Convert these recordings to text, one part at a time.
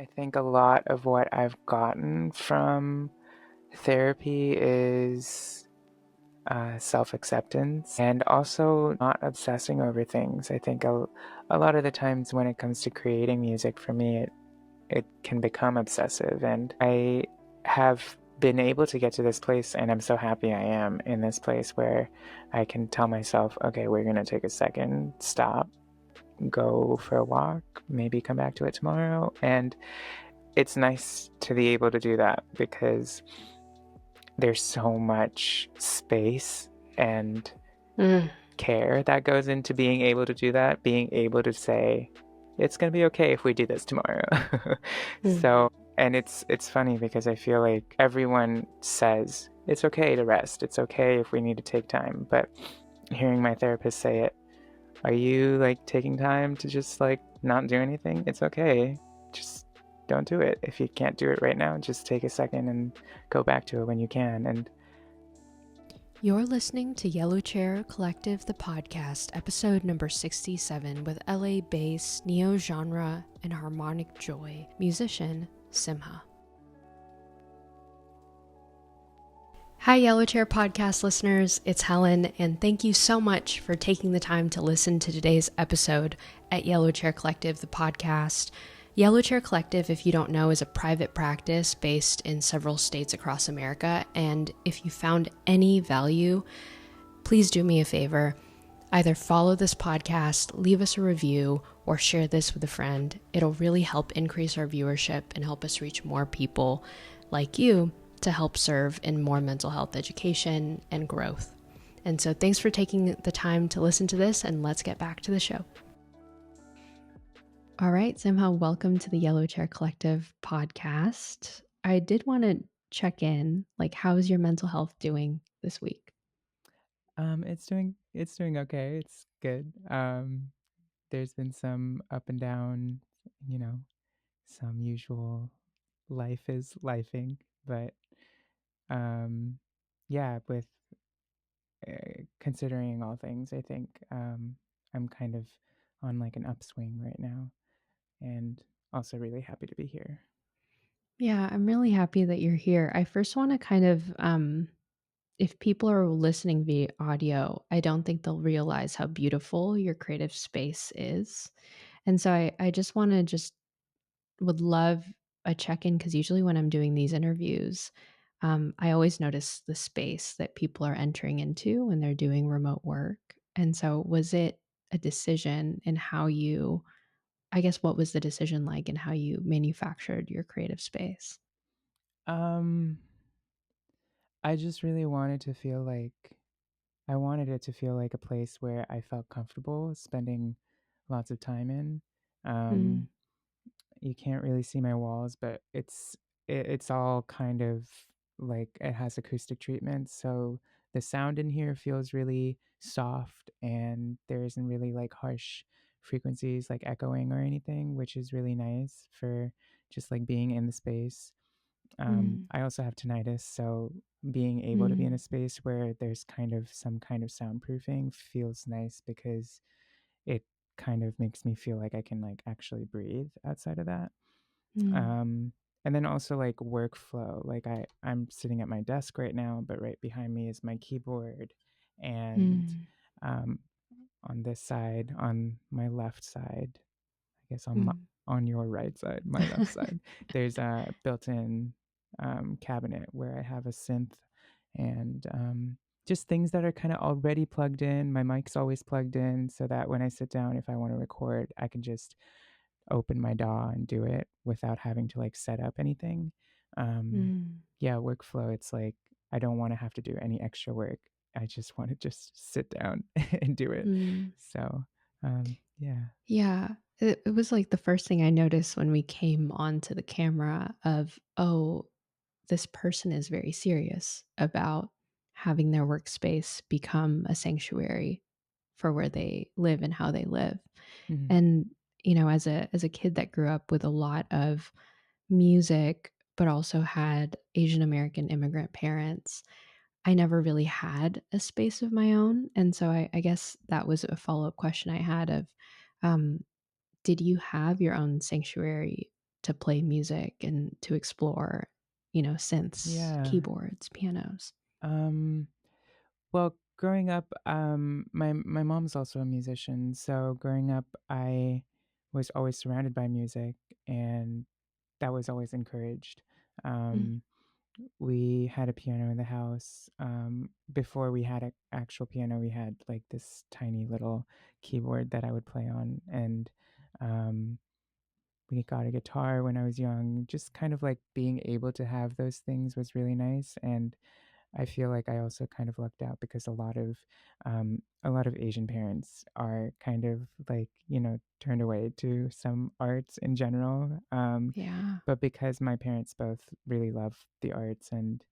I think a lot of what I've gotten from therapy is self-acceptance and also not obsessing over things. I think a lot of the times when it comes to creating music for me, it can become obsessive. And I have been able to get to this place, and I'm so happy I am in this place where I can tell myself, okay, we're going to take a second, stop, go for a walk, maybe come back to it tomorrow. And it's nice to be able to do that because there's so much space and care that goes into being able to do that, being able to say, it's going to be okay if we do this tomorrow. So, and it's funny because I feel like everyone says it's okay to rest. It's okay if we need to take time. But hearing my therapist say it, are you like taking time to just like not do anything? It's okay. Just don't do it. If you can't do it right now, just take a second and go back to it when you can. And You're listening to Yellow Chair Collective, the podcast, episode number 67, with LA-based neo-genre and harmonic joy musician Simha. Hi, Yellow Chair podcast listeners. It's Helen, and thank you so much for taking the time to listen to today's episode at Yellow Chair Collective, the podcast. Yellow Chair Collective, if you don't know, is a private practice based in several states across America. And if you found any value, please do me a favor. Either follow this podcast, leave us a review, or share this with a friend. It'll really help increase our viewership and help us reach more people like you to help serve in more mental health education and growth. And so thanks for taking the time to listen to this, and let's get back to the show. All right, Simha, welcome to the Yellow Chair Collective podcast. I did want to check in, like, how's your mental health doing this week? it's doing okay. It's good. There's been some up and down, you know, some usual life is lifing, but um, yeah, with considering all things, I think I'm kind of on like an upswing right now, and also really happy to be here. Yeah, I'm really happy that you're here. I first want to kind of, if people are listening via audio, I don't think they'll realize how beautiful your creative space is. And so I just want to just would love a check-in because usually when I'm doing these interviews, I always notice the space that people are entering into when they're doing remote work. And so was it a decision in how you, I guess, what was the decision like in how you manufactured your creative space? Um, I just really wanted to feel like I wanted it to feel like a place where I felt comfortable spending lots of time in. Mm, Um, you can't really see my walls, but it's all kind of like it has acoustic treatment, so the sound in here feels really soft, and there isn't really like harsh frequencies like echoing or anything, which is really nice for just like being in the space. mm, I also have tinnitus, so being able to be in a mm, space where there's kind of some kind of soundproofing feels nice because it kind of makes me feel like I can like actually breathe outside of that. mm, Um, and then also like workflow. Like I'm sitting at my desk right now, but right behind me is my keyboard, and mm, um, on this side, on my left side, I guess mm. on your right side, my left side, there's a built-in cabinet where I have a synth and just things that are kind of already plugged in. My mic's always plugged in so that when I sit down, if I want to record, I can just open my DAW and do it without having to like set up anything. Um, Mm, yeah, workflow, it's like I don't want to have to do any extra work. I just want to just sit down and do it. mm. So, yeah. Yeah, it was like the first thing I noticed when we came onto the camera of, oh, this person is very serious about having their workspace become a sanctuary for where they live and how they live. Mhm. And as a kid that grew up with a lot of music but also had Asian American immigrant parents, I never really had a space of my own. And so I guess that was a follow-up question I had of, um, did you have your own sanctuary to play music and to explore, synths, Yeah. keyboards, pianos? Um, well, growing up, my mom's also a musician, so growing up, I was always surrounded by music, and that was always encouraged. Mm, Um, we had a piano in the house. Before we had an actual piano, we had like this tiny little keyboard that I would play on, and um, we got a guitar when I was young. Just kind of like being able to have those things was really nice, and I feel like I also kind of lucked out because a lot of Asian parents are kind of like, turned away to some arts in general. yeah. But because my parents both really love the arts, and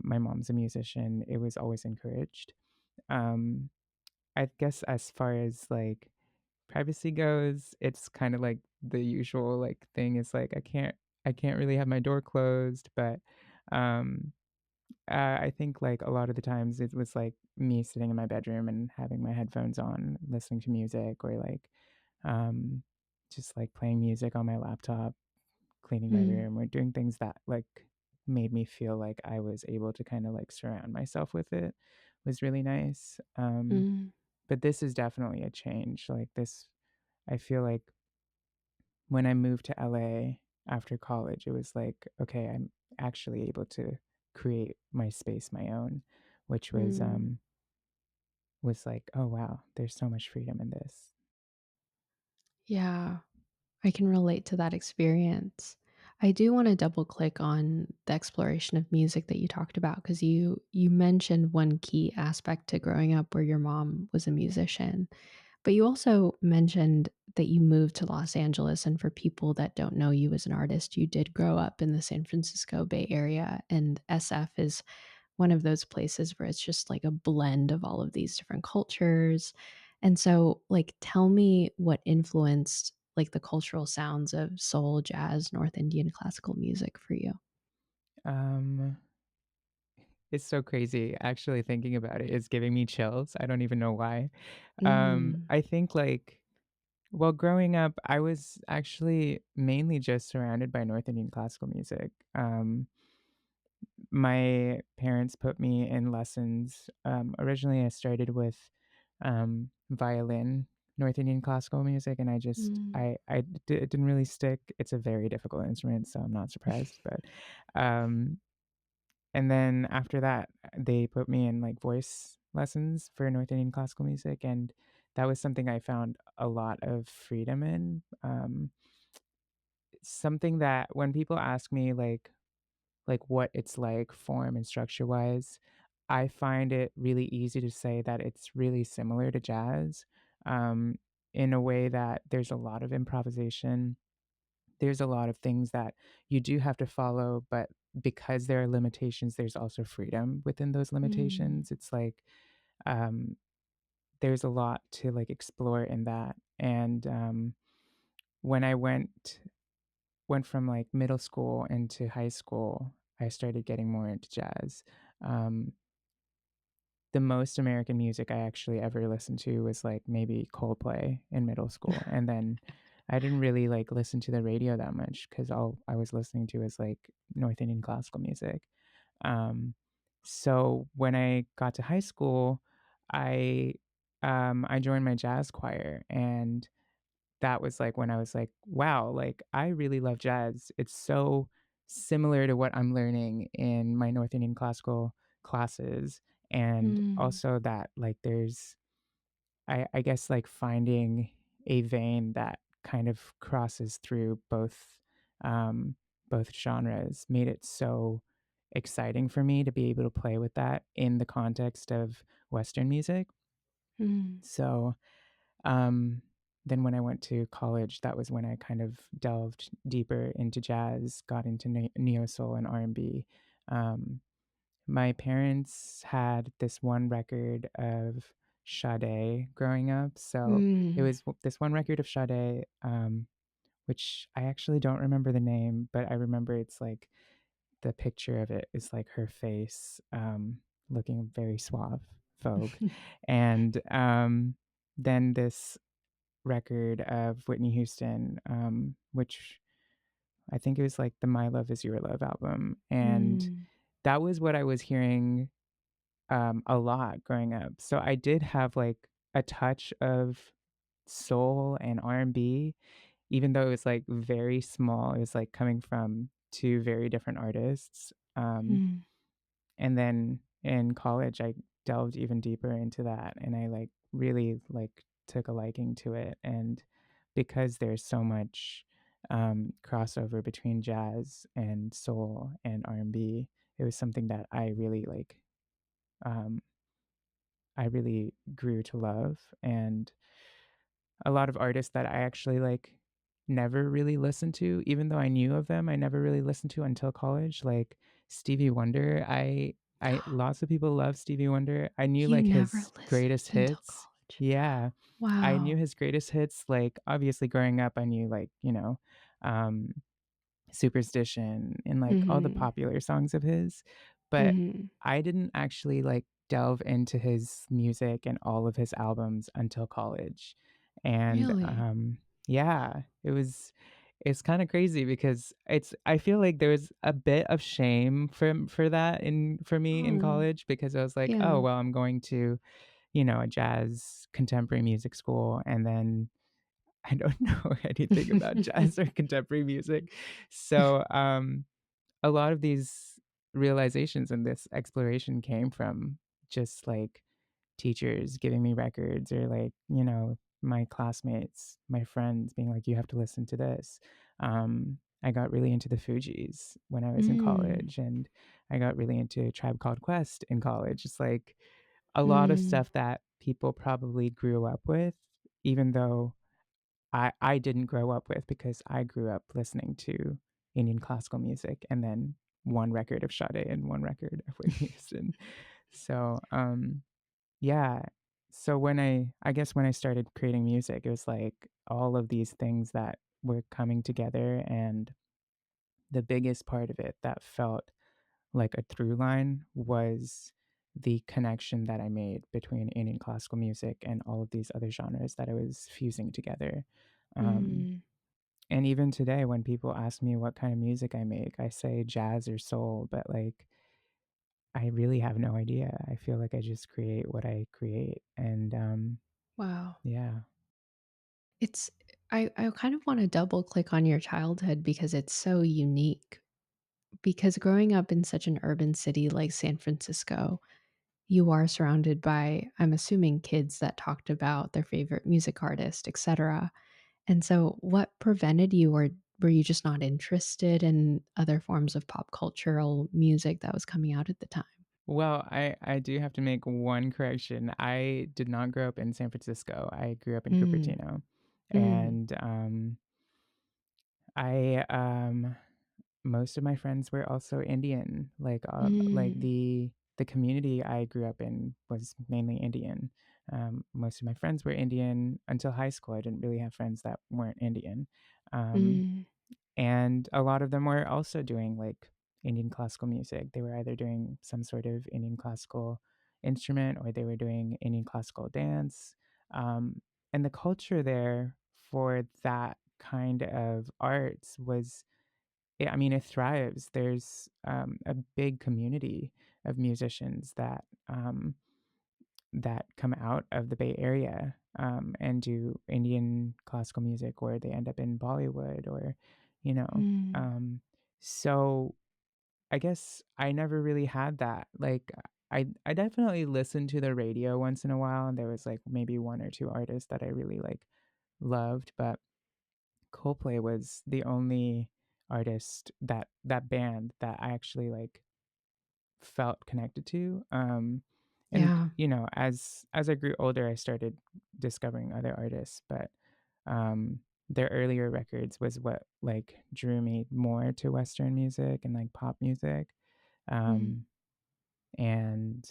my mom's a musician, it was always encouraged. Um, I guess as far as like privacy goes, it's kind of like the usual like thing is like I can't really have my door closed, but um I think, like, a lot of the times it was, like, me sitting in my bedroom and having my headphones on, listening to music, or, like, um, just, like, playing music on my laptop, cleaning my Mm, room, or doing things that, like, made me feel like I was able to kinda, like, surround myself with it was really nice. mm, But this is definitely a change, like, this I feel like when I moved to LA after college, it was like, okay, I'm actually able to create my space my own, which mm. was like, oh wow, there's so much freedom in this. Yeah, I can relate to that experience. I do want to double click on the exploration of music that you talked about because you mentioned one key aspect to growing up where your mom was a musician. But you also mentioned that you moved to Los Angeles, and for people that don't know you as an artist, you did grow up in the San Francisco Bay Area, and SF is one of those places where it's just like a blend of all of these different cultures. And so, like, tell me what influenced like the cultural sounds of soul, jazz, North Indian classical music for you. Um, it's so crazy. Actually, thinking about it is giving me chills. I don't even know why. Mm, I think like, well, growing up, I was actually mainly just surrounded by North Indian classical music. My parents put me in lessons. Originally, I started with violin, North Indian classical music, and mm, it didn't really stick. It's a very difficult instrument, so I'm not surprised. But um, and then after that, they put me in like voice lessons for North Indian classical music, and that was something I found a lot of freedom in. Something that when people ask me like what it's like form and structure wise, I find it really easy to say that it's really similar to jazz, um, in a way that there's a lot of improvisation. There's a lot of things that you do have to follow, but because there are limitations, there's also freedom within those mm, limitations. It's like um, there's a lot to like explore in that. And when I went from like middle school into high school, I started getting more into jazz. Um, the most American music I actually ever listened to was like maybe Coldplay in middle school. And then I didn't really like listen to the radio that much because all I was listening to was like North Indian classical music. Um, so when I got to high school, I I joined my jazz choir, and that was like when I was like, wow, like I really love jazz. It's so similar to what I'm learning in my North Indian classical classes. And mm, also that like there's I guess like finding a vein that kind of crosses through um both genres made it so exciting for me to be able to play with that in the context of Western music. mm, So um, then when I went to college, that was when I kind of delved deeper into jazz, got into neo soul and R&B. Um, my parents had this one record of Sade growing up, so it mm, was this one record of Sade, which I actually don't remember the name, but I remember it's like the picture of it is like her face, looking very suave, Vogue, and then this record of Whitney Houston, which I think it was like the My Love Is Your Love album, and Mm. that was what I was hearing a lot growing up. So I did have like a touch of soul and R&B, even though it was like very small. It was like coming from two very different artists. Mm. And then in college, I delved even deeper into that, and I like really like took a liking to it. And because there's so much crossover between jazz and soul and R&B, it was something that um, I really grew to love. And a lot of artists that I actually like never really listened to, even though I knew of them, I never really listened to until college, like Stevie Wonder. I lots of people love Stevie Wonder. I knew You like never his listened greatest until hits. college. Yeah. I knew Wow. his greatest hits, like obviously growing up I knew like, um Superstition and, like, all the Mhm. popular songs of his, but Mhm. I didn't actually, like, delve into his music and all of his albums until college, and, Really? yeah, it's kinda crazy because I feel like there was a bit of shame for that for me in Oh, college because I was like, "Oh, yeah. well, I'm going to, a jazz contemporary music school," and then I don't know anything about jazz or contemporary music. So, a lot of these realizations and this exploration came from just like teachers giving me records or like, my classmates, my friends being like, you have to listen to this. I got really into the Fugees when I was in Mm. college, and I got really into Tribe Called Quest in college. It's like a lot of Mm. stuff that people probably grew up with, even though I didn't grow up with because I grew up listening to Indian classical music and then one record of Sade and one record of Whitney Houston. So, yeah. So I guess when I started creating music, it was like all of these things that were coming together, and the biggest part of it that felt like a through line was the connection that I made between Indian classical music and all of these other genres that I was fusing together. Um, Mm. and even today, when people ask me what kind of music I make, I say jazz or soul, but like I really have no idea. I feel like I just create what I create. And Wow. yeah. It's I kind of wanna double click on your childhood because it's so unique. Because growing up in such an urban city like San Francisco, you are surrounded by, I'm assuming, kids that talked about their favorite music artist, etcetera. And so what prevented you, or were you just not interested in other forms of pop cultural music that was coming out at the time? Well, I do have to make one correction. I did not grow up in San Francisco. I grew up in Mm. Cupertino. Mm. And I most of my friends were also Indian. Like Mm. the community I grew up in was mainly Indian. Most of my friends were Indian until high school. I didn't really have friends that weren't Indian. Um, Mm. and a lot of them were also doing like Indian classical music. They were either doing some sort of Indian classical instrument or they were doing Indian classical dance. Um, and the culture there for that kind of arts was, I mean, it thrives. There's a big community of musicians that come out of the Bay Area and do Indian classical music, or they end up in Bollywood, or you know. Mm. Um, so I guess I never really had that. Like, I definitely listened to the radio once in a while, and there was like maybe one or two artists that I really like loved, but Coldplay was the only artist that band that I actually like felt connected to. And Yeah. as I grew older, I started discovering other artists, but their earlier records was what like drew me more to Western music and like pop music. Mm. Um, and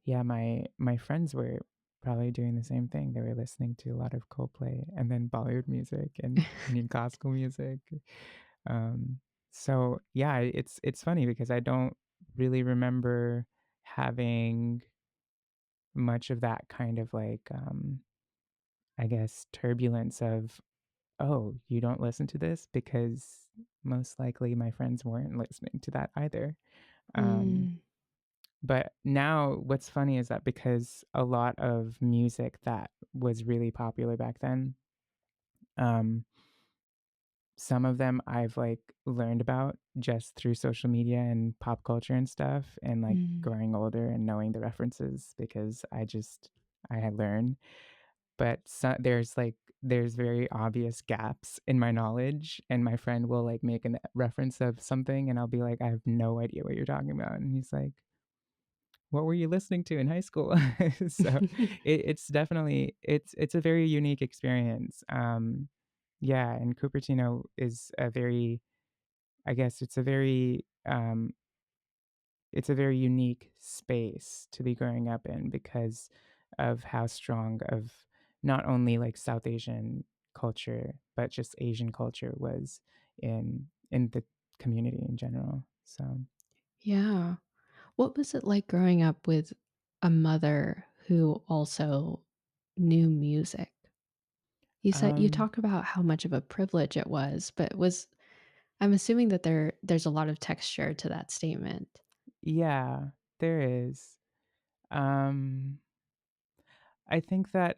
yeah, my friends were probably doing the same thing. They were listening to a lot of Coldplay and then Bollywood music and Indian classical music. Um, so yeah, it's funny because I don't really remember having much of that kind of like I guess turbulence of oh, you don't listen to this? Because most likely my friends weren't listening to that either. Um, Mm, but now what's funny is that because a lot of music that was really popular back then, um, some of them I've like learned about just through social media and pop culture and stuff, and like mm. growing older and knowing the references because I had learned. But there's very obvious gaps in my knowledge, and my friend will like make a reference of something, and I'll be like, I have no idea what you're talking about, and he's like, what were you listening to in high school? So it's definitely it's a very unique experience. Yeah, and Cupertino is a very, I guess it's a very unique space to be growing up in because of how strong of not only like South Asian culture, but just Asian culture was in the community in general. So Yeah. What was it like growing up with a mother who also knew music? You said you um talk about how much of a privilege it was, but was I'm assuming that there's a lot of texture to that statement. yeah, there is. Um I think that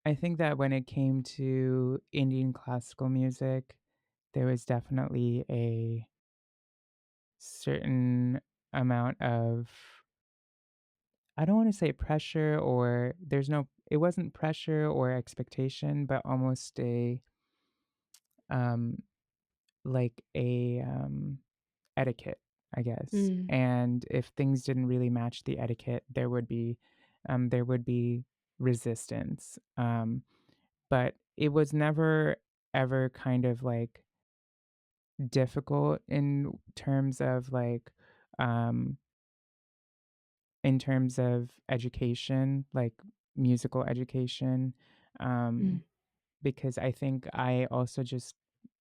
I think that when it came to Indian classical music, there was definitely a certain amount of, I don't want to say pressure, or it wasn't pressure or expectation, but almost a um like a etiquette, I guess. Mm, And if things didn't really match the etiquette, there would be resistance. But it was never ever kind of like difficult um in terms of education, like musical education, mm, um, because I think I also just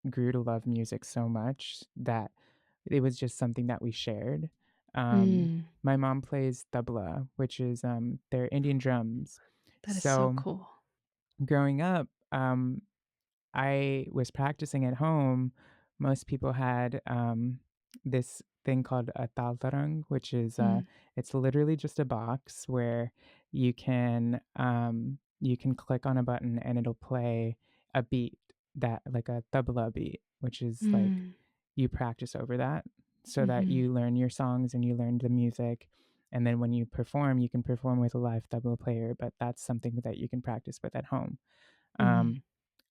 grew to love music so much that it was just something that we shared. mm. My mom plays tabla, which is they're Indian drums. That is so So cool. growing up, I was practicing at home. Most people had this thing called a taltarang, which is Mm, it's literally just a box where you can click on a button and it'll play a beat, that like a tabla beat, which is like mm, you practice over that so that mhm, you learn your songs and you learn the music. And then when you perform, you can perform with a live tabla player, but that's something that you can practice with at home. mhm. Um,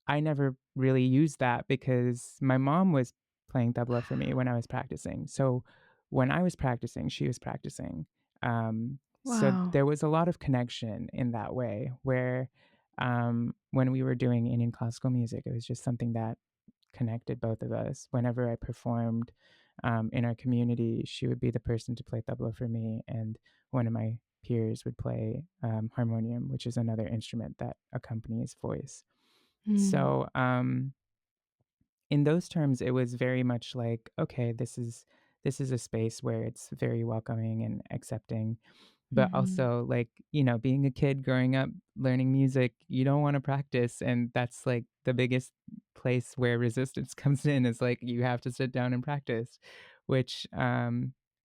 I never really used that because my mom was playing tabla for me when I was practicing. So when I was practicing, she was practicing. So Wow. there was a lot of connection in that way where when we were doing Indian classical music, it was just something that connected both of us. Whenever I performed in our community, she would be the person to play tabla for me, and one of my peers would play harmonium, which is another instrument that accompanies voice. Mm, So, in those terms, it was very much like, okay, this is a space where it's very welcoming and accepting, but mhm, also like, you know, being a kid growing up learning music, you don't want to practice, and that's like the biggest place where resistance comes in, is like you have to sit down and practice, which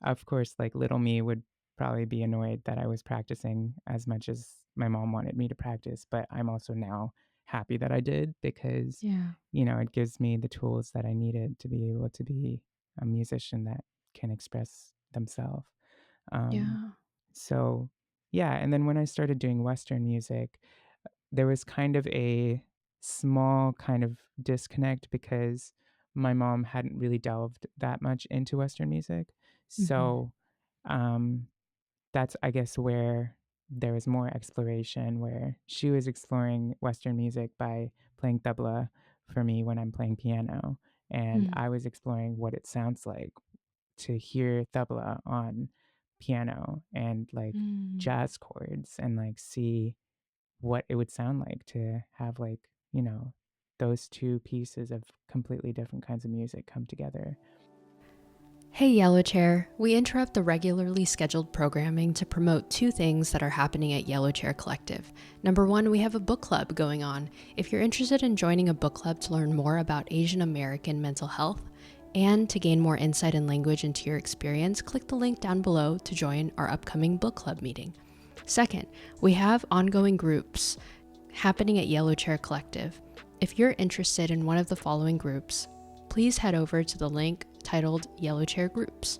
of course like little me would probably be annoyed that I was practicing as much as my mom wanted me to practice, but I'm also now happy that I did because, yeah, you know, it gives me the tools that I needed to be able to be a musician that can express themselves. Um, yeah, so, yeah. And then when I started doing Western music, there was kind of a small kind of disconnect because my mom hadn't really delved that much into Western music. mhm, So, um, that's, I guess, where there was more exploration, where she was exploring Western music by playing tabla for me when I'm playing piano. And mm, I was exploring what it sounds like to hear tabla on piano and like mm. jazz chords, and like see what it would sound like to have like, you know, those two pieces of completely different kinds of music come together. Hey, Yellow Chair. We interrupt the regularly scheduled programming to promote two things that are happening at Yellow Chair Collective. Number one, we have a book club going on. If you're interested in joining a book club to learn more about Asian American mental health and to gain more insight and language into your experience, click the link down below to join our upcoming book club meeting. Second, we have ongoing groups happening at Yellow Chair Collective. If you're interested in one of the following groups, please head over to the link titled Yellow Chair Groups.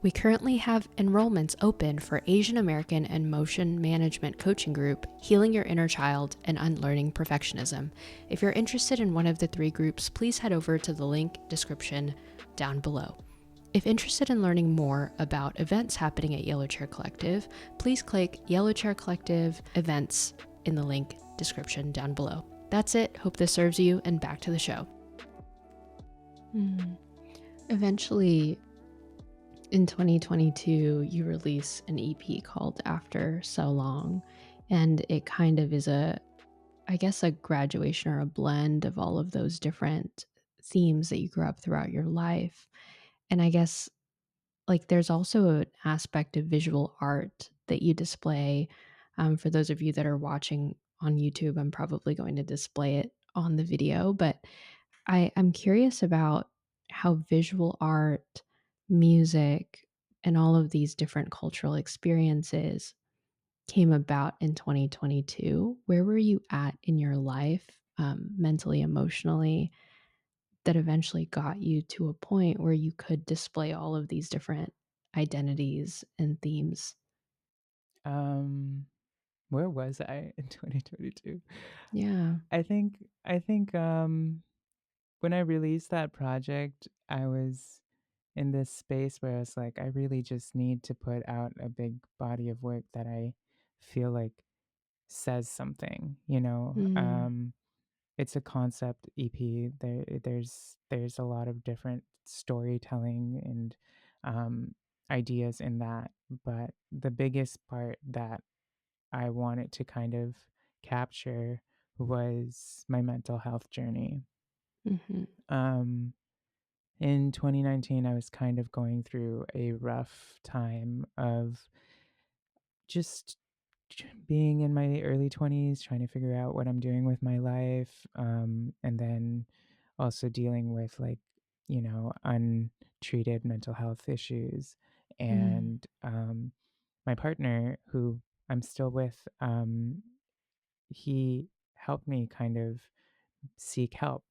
We currently have enrollments open for Asian American and Motion Management Coaching Group, Healing Your Inner Child, and Unlearning Perfectionism. If you're interested in one of the three groups, please head over to the link description down below. If interested in learning more about events happening at Yellow Chair Collective, please click Yellow Chair Collective events in the link description down below. That's it. Hope this serves you, and back to the show. Eventually, in 2022, you release an EP called After So Long, and it kind of is I guess, a graduation or a blend of all of those different themes that you grew up throughout your life. And I guess, like, there's also an aspect of visual art that you display. For those of you that are watching on YouTube, I'm probably going to display it on the video, but I'm curious about how visual art, music, and all of these different cultural experiences came about in 2022. Where were you at in your life, mentally, emotionally, that eventually got you to a point where you could display all of these different identities and themes? Um, where was I in 2022? Yeah. I think when I released that project, I was in this space where I was like, I really just need to put out a big body of work that I feel like says something, you know. Mm, It's a concept EP. There's a lot of different storytelling and ideas in that, but the biggest part that I wanted to kind of capture was my mental health journey. mm-hmm, Um, in 2019, I was kind of going through a rough time of just being in my early 20s, trying to figure out what I'm doing with my life, and then also dealing with, like, untreated mental health issues. mm, And my partner, who I'm still with, he helped me kind of seek help.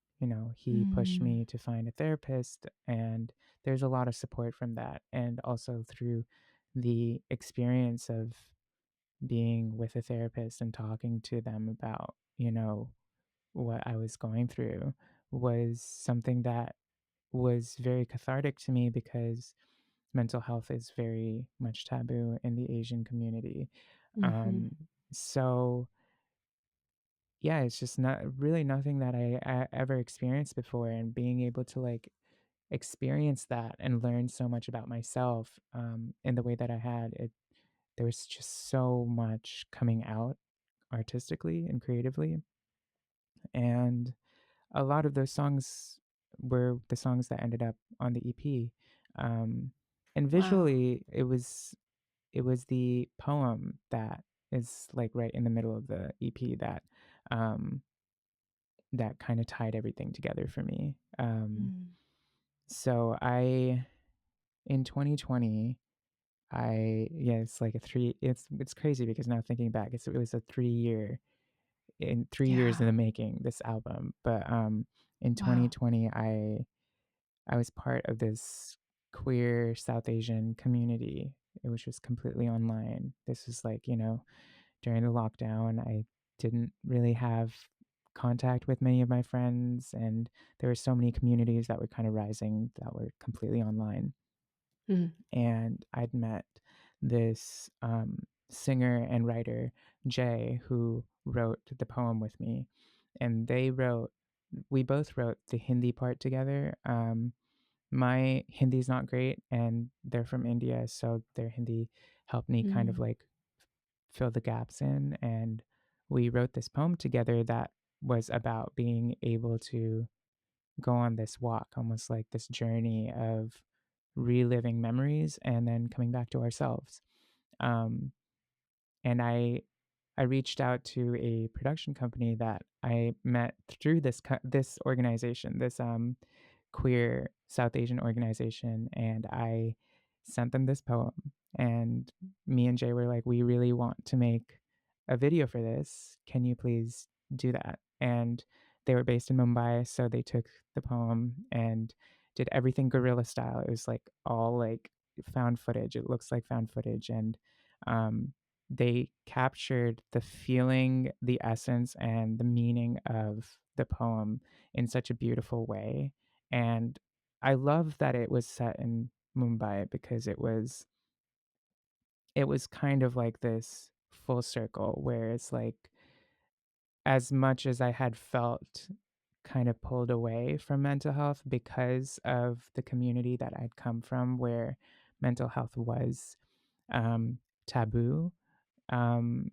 He pushed mm, me to find a therapist, and there's a lot of support from that. And also through the experience of being with a therapist and talking to them about, what I was going through was something that was very cathartic to me because mental health is very much taboo in the Asian community. mm-hmm, Um, so yeah, it's just not really nothing that I ever experienced before, and being able to like experience that and learn so much about myself in the way that I had it. There was just so much coming out artistically and creatively, and a lot of those songs were the songs that ended up on the EP. Um, and wow. visually, it was the poem that is like right in the middle of the EP um, that kind of tied everything together for me. Mm, So in 2020, it's like it's crazy because now thinking back, it was a 3 years yeah. in the making, this album. But in Wow. 2020, I was part of this queer South Asian community, which was completely online. This was like, during the lockdown, I didn't really have contact with many of my friends, and there were so many communities that were kind of rising that were completely online. Mm, And I'd met this singer and writer, Jay, who wrote the poem with me. And we both wrote the Hindi part together. My Hindi's not great, and they're from India, so their Hindi helped me kind of mm, like fill the gaps in. And we wrote this poem together that was about being able to go on this walk, almost like this journey of reliving memories and then coming back to ourselves. Um, and I reached out to a production company that I met through this organization, this queer South Asian organization, and I sent them this poem. And me and Jay were like, we really want to make a video for this. Can you please do that? And they were based in Mumbai, so they took the poem and did everything guerrilla style. It was like all like found footage. It looks like found footage, and um, they captured the feeling, the essence, and the meaning of the poem in such a beautiful way. And I love that it was set in Mumbai because it was kind of like this full circle where it's like as much as I had felt kind of pulled away from mental health because of the community that I'd come from where mental health was taboo, um,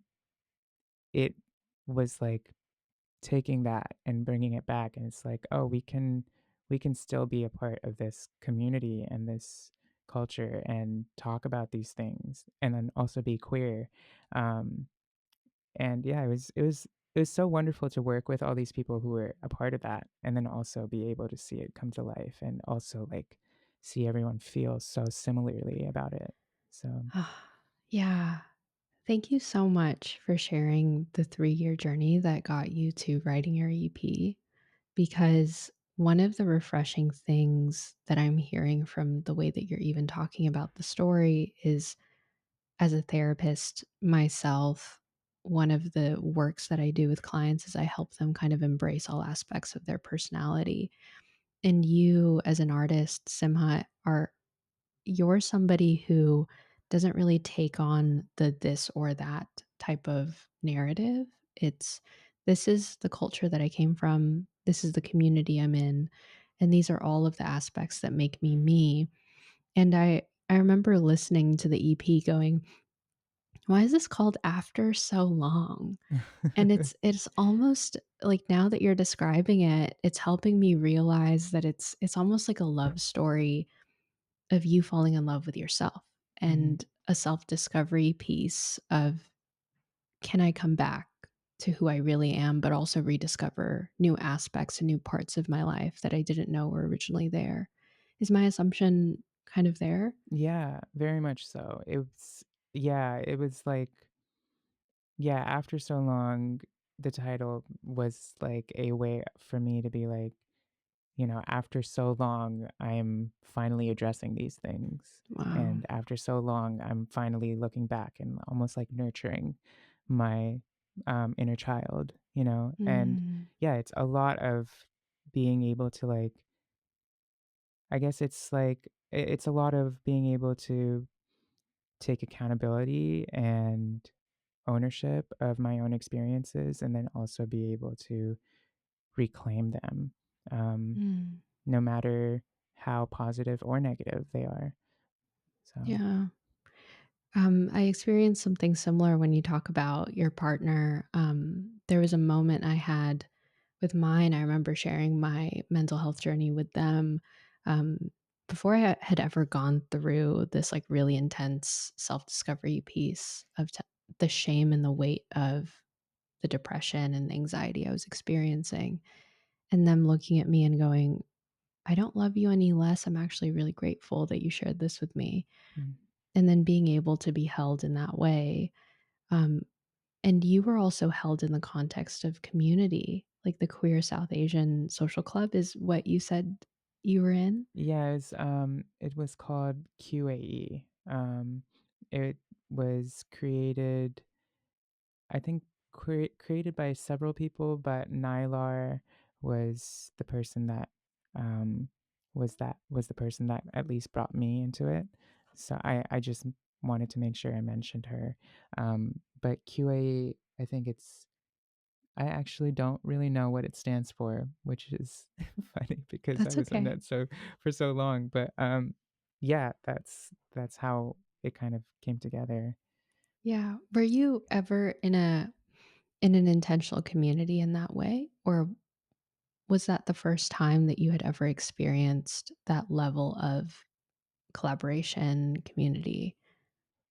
it was like taking that and bringing it back, and it's like, oh, we can still be a part of this community and this culture and talk about these things and then also be queer. um and yeah, it was so wonderful to work with all these people who were a part of that and then also be able to see it come to life and also like see everyone feel so similarly about it. So Yeah. Thank you so much for sharing the 3-year journey that got you to writing your EP, because one of the refreshing things that I'm hearing from the way that you're even talking about the story is, as a therapist myself, one of the works that I do with clients is I help them kind of embrace all aspects of their personality. And you, as an artist, Simha, you're somebody who doesn't really take on the this or that type of narrative. It's, this is the culture that I came from, this is the community I'm in, and these are all of the aspects that make me me. And I remember listening to the EP going, why is this called After So Long? And it's almost like, now that you're describing it, it's helping me realize that it's almost like a love story of you falling in love with yourself, Mhm. and a self-discovery piece of, can I come back to who I really am, but also rediscover new aspects and new parts of my life that I didn't know were originally there. Is my assumption kind of there? Yeah, very much so. It was like, yeah, after so long, the title was like a way for me to be like, after so long, I'm finally addressing these things. Wow. And after so long, I'm finally looking back and almost like nurturing my inner child, And Mm, yeah, it's a lot of being able to like, I guess it's like, it's a lot of being able to take accountability and ownership of my own experiences and then also be able to reclaim them, um, mm, no matter how positive or negative they are. So, yeah. I experienced something similar when you talk about your partner. There was a moment I had with mine. I remember sharing my mental health journey with them, um, before I had ever gone through this like really intense self discovery piece of the shame and the weight of the depression and anxiety I was experiencing. And them looking at me and going, I don't love you any less. I'm actually really grateful that you shared this with me. mm, And then being able to be held in that way. Um, and you were also held in the context of community, like the Queer South Asian Social Club is what you said you were in? yeah, it was called QAE. It was created, I think, created by several people, but Nylar was the person that um, was the person that at least brought me into it. So I just wanted to make sure I mentioned her. But QA, I think I actually don't really know what it stands for, which is funny because I That's was in okay. it for so long. But yeah, that's how it kind of came together. Yeah. Were you ever in an intentional community in that way? Or was that the first time that you had ever experienced that level of collaboration, community?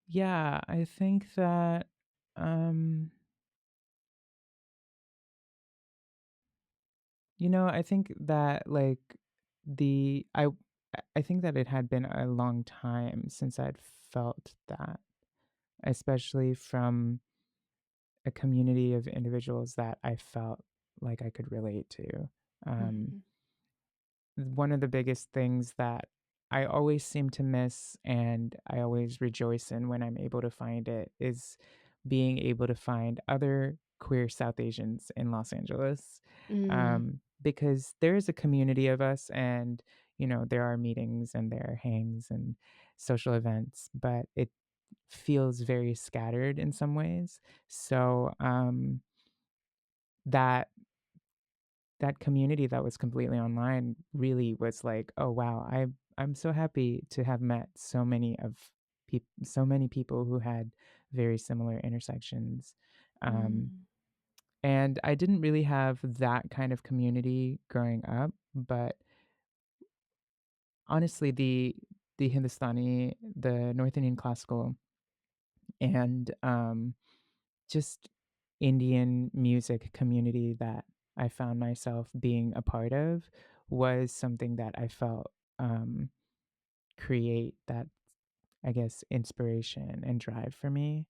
Yeah, I think that, um, I think that like the I think that it had been a long time since I'd felt that, especially from a community of individuals that I felt like I could relate to. Um, Mhm. one of the biggest things that I always seem to miss and I always rejoice in when I'm able to find it is being able to find other queer South Asians in Los Angeles. Mm, Because there is a community of us, and there are meetings and there are hangs and social events, but it feels very scattered in some ways. So that that community that was completely online really was like, "Oh, wow, I'm so happy to have met so many people who had very similar intersections." Um, mm, and I didn't really have that kind of community growing up, but honestly, the Hindustani, the North Indian classical, and just Indian music community that I found myself being a part of was something that I felt um, create that, I guess, inspiration and drive for me.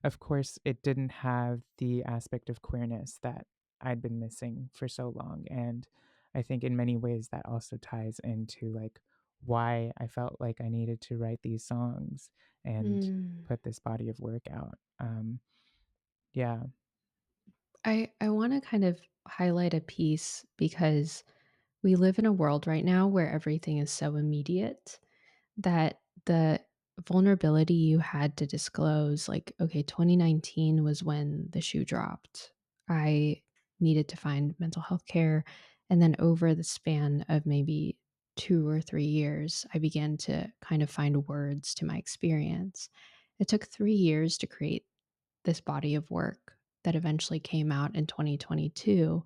Of course, it didn't have the aspect of queerness that I'd been missing for so long. And I think in many ways that also ties into like why I felt like I needed to write these songs and mm. put this body of work out. Yeah. I want to kind of highlight a piece because we live in a world right now where everything is so immediate that the vulnerability you had to disclose, like, okay, 2019 was when the shoe dropped. I needed to find mental health care. And then over the span of maybe 2 or 3 years, I began to kind of find words to my experience. It took 3 years to create this body of work that eventually came out in 2022.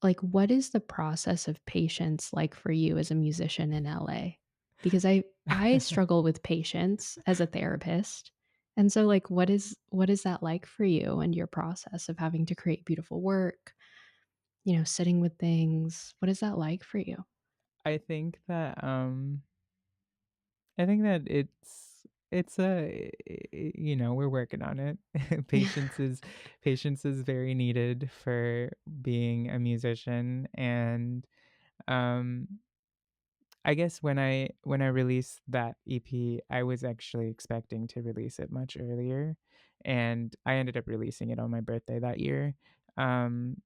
Like, what is the process of patience like for you as a musician in LA? Because I struggle with patience as a therapist. And so like what is that like for you and your process of having to create beautiful work, sitting with things? What is that like for you? I think that I think that it's we're working on it. Patience is very needed for being a musician. And um I guess when I released that EP, I was actually expecting to release it much earlier, and I ended up releasing it on my birthday that year. Um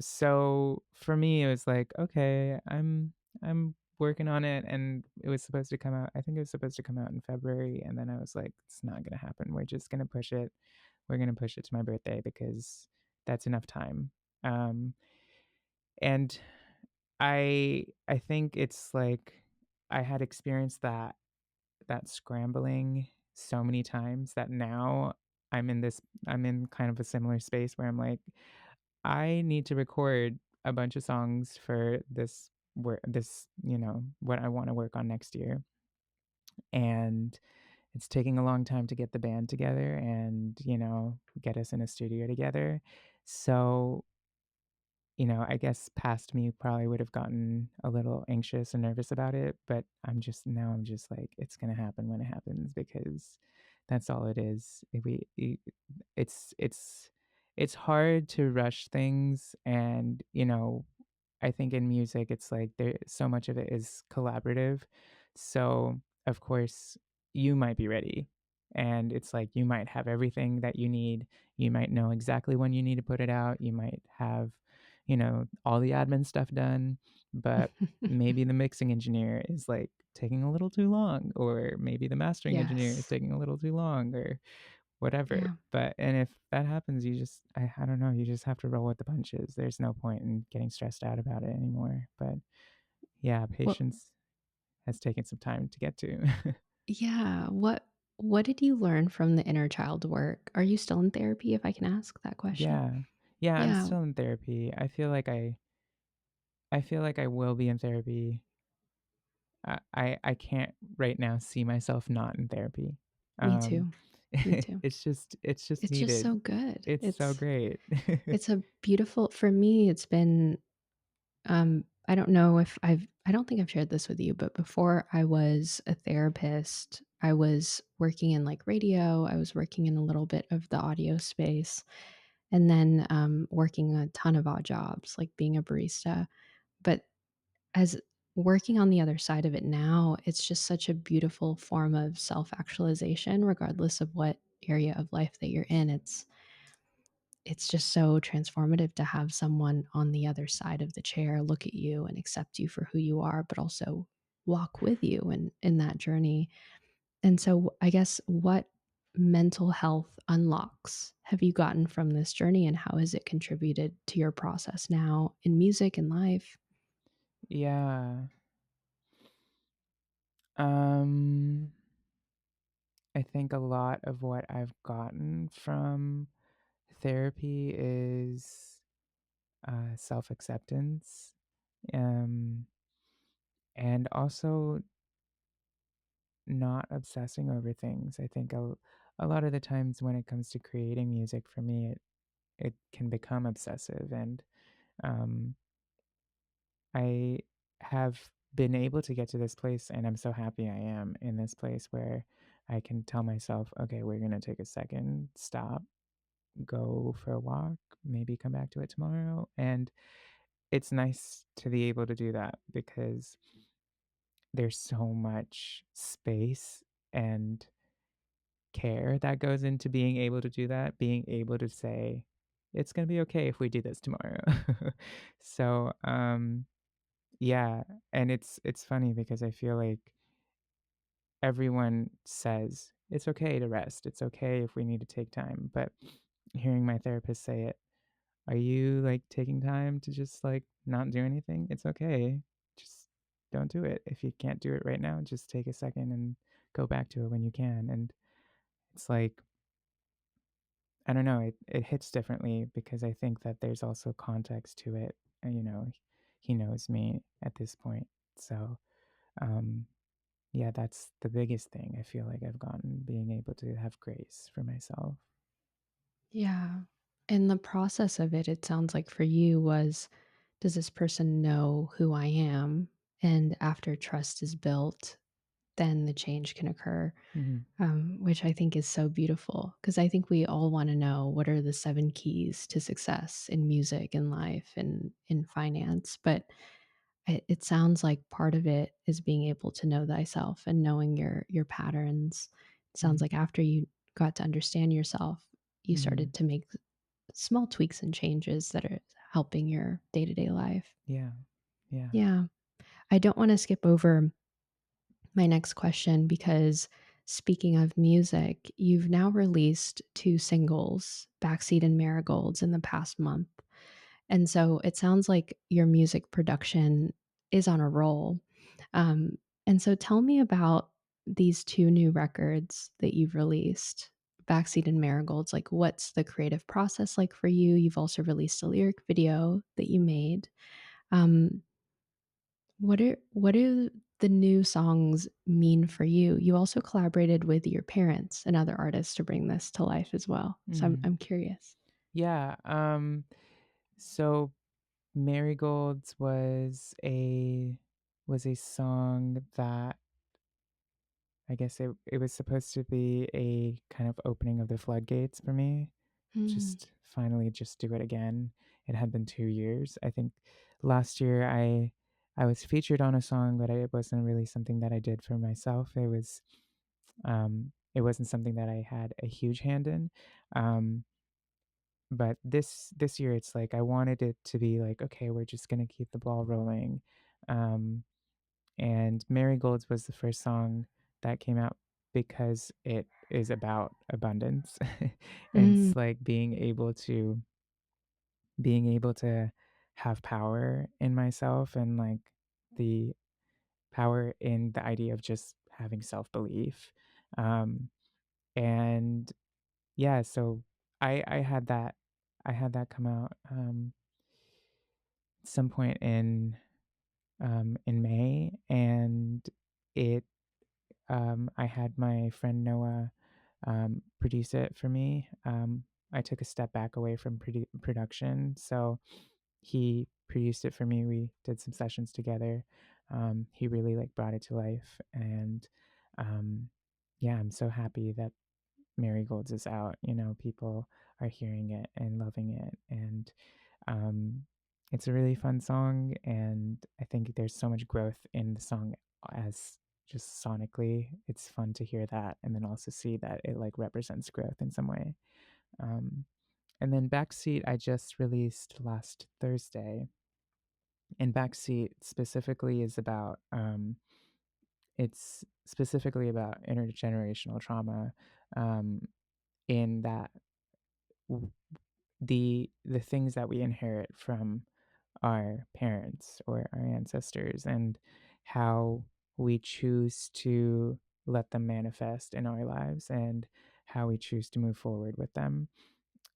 so for me it was like, okay, I'm working on it, and it was supposed to come out, I think it was supposed to come out in February, and then I was like, it's not going to happen. We're just going to push it. We're going to push it to my birthday because that's enough time. And I think it's like I had experienced that scrambling so many times that now I'm in kind of a similar space where I'm like, I need to record a bunch of songs for what I want to work on next year. And it's taking a long time to get the band together and, get us in a studio together. So, I guess past me probably would have gotten a little anxious and nervous about it, but I'm just like, it's gonna happen when it happens because that's all it is. It's it's hard to rush things, and I think in music it's like there so much of it is collaborative. So of course you might be ready, and it's like you might have everything that you need. You might know exactly when you need to put it out. You might have all the admin stuff done, but maybe the mixing engineer is like taking a little too long, or maybe the mastering engineer is Yes. taking a little too long, or whatever. Yeah. And if that happens, I don't know, you just have to roll with the punches. There's no point in getting stressed out about it anymore. But yeah, Well, patience has taken some time to get to. yeah. What did you learn from the inner child work? Are you still in therapy if I can ask that question? Yeah. Yeah, I'm Yeah. still in therapy. I feel like I will be in therapy I can't right now see myself not in therapy. Me Um, too. Me too. it's just It's just so needed. good. It's so great. It's a beautiful for me, it's been I don't know if I don't think I've shared this with you, but before I was a therapist, I was working in like radio, I was working in a little bit of the audio space, and then working a ton of odd jobs, like being a barista. But as working on the other side of it now, it's just such a beautiful form of self actualization, regardless of what area of life that you're in. It's just so transformative to have someone on the other side of the chair look at you and accept you for who you are, but also walk with you in that journey. And so, I guess, what mental health unlocks have you gotten from this journey, and how has it contributed to your process now in music and life? Yeah. Um, I think a lot of what I've gotten from therapy is self-acceptance, um, and also not obsessing over things. I think a lot of the times when it comes to creating music for me, it can become obsessive, and um, I have been able to get to this place, and I'm so happy I am in this place where I can tell myself, okay, we're going to take a second, stop, go for a walk, maybe come back to it tomorrow. And it's nice to be able to do that because there's so much space and care that goes into being able to do that, being able to say, it's going to be okay if we do this tomorrow. so, yeah, and it's funny because I feel like everyone says it's okay to rest. It's okay if we need to take time, but hearing my therapist say it, are you like taking time to just like not do anything? It's okay. Just don't do it. If you can't do it right now, just take a second and go back to it when you can. And it's like, I don't know, it hits differently because I think that there's also context to it. And, he knows me at this point. So, um, yeah, that's the biggest thing I feel like I've gotten, being able to have grace for myself. Yeah. And the process of it, it sounds like for you was, does this person know who I am? And after trust is built, then the change can occur, Mhm. which I think is so beautiful. Because I think we all want to know what are the 7 keys to success in music and life and in finance. But it sounds like part of it is being able to know thyself and knowing your patterns. It sounds Mhm. like after you got to understand yourself, you Mhm. started to make small tweaks and changes that are helping your day to day life. Yeah. Yeah. Yeah. I don't want to skip over my next question because speaking of music, you've now released 2 singles, Backseat and Marigolds, in the past month. And so it sounds like your music production is on a roll. Um, and so tell me about these 2 new records that you've released, Backseat and Marigolds. Like, what's the creative process like for you? You've also released a lyric video that you made. Um, what do the new songs mean for you? You also collaborated with your parents and other artists to bring this to life as well. So I'm Mhm. I'm curious. Yeah. So Marigolds was a song that I guess it was supposed to be a kind of opening of the floodgates for me. Mm, Just finally just do it again. It had been 2 years. I think last year I was featured on a song, but it wasn't really something that I did for myself. It wasn't something that I had a huge hand in. Um, but this year it's like I wanted it to be like, okay, we're just gonna keep the ball rolling. Um, and Marigolds was the first song that came out because it is about abundance. And mm, it's like being able to have power in myself, and like the power in the idea of just having self-belief. Um, and yeah, so I had that come out some point in in May, and it I had my friend Noah produce it for me. I took a step back away from production, so he produced it for me. We did some sessions together. He really like brought it to life, and um, yeah, I'm so happy that Marigolds is out. You know, people are hearing it and loving it, and um, it's a really fun song. And I think there's so much growth in the song as just sonically. It's fun to hear that, and then also see that it like represents growth in some way. Um, and then Backseat, I just released last Thursday, and Backseat specifically is about it's specifically about intergenerational trauma, um, in that the things that we inherit from our parents or our ancestors, and how we choose to let them manifest in our lives, and how we choose to move forward with them.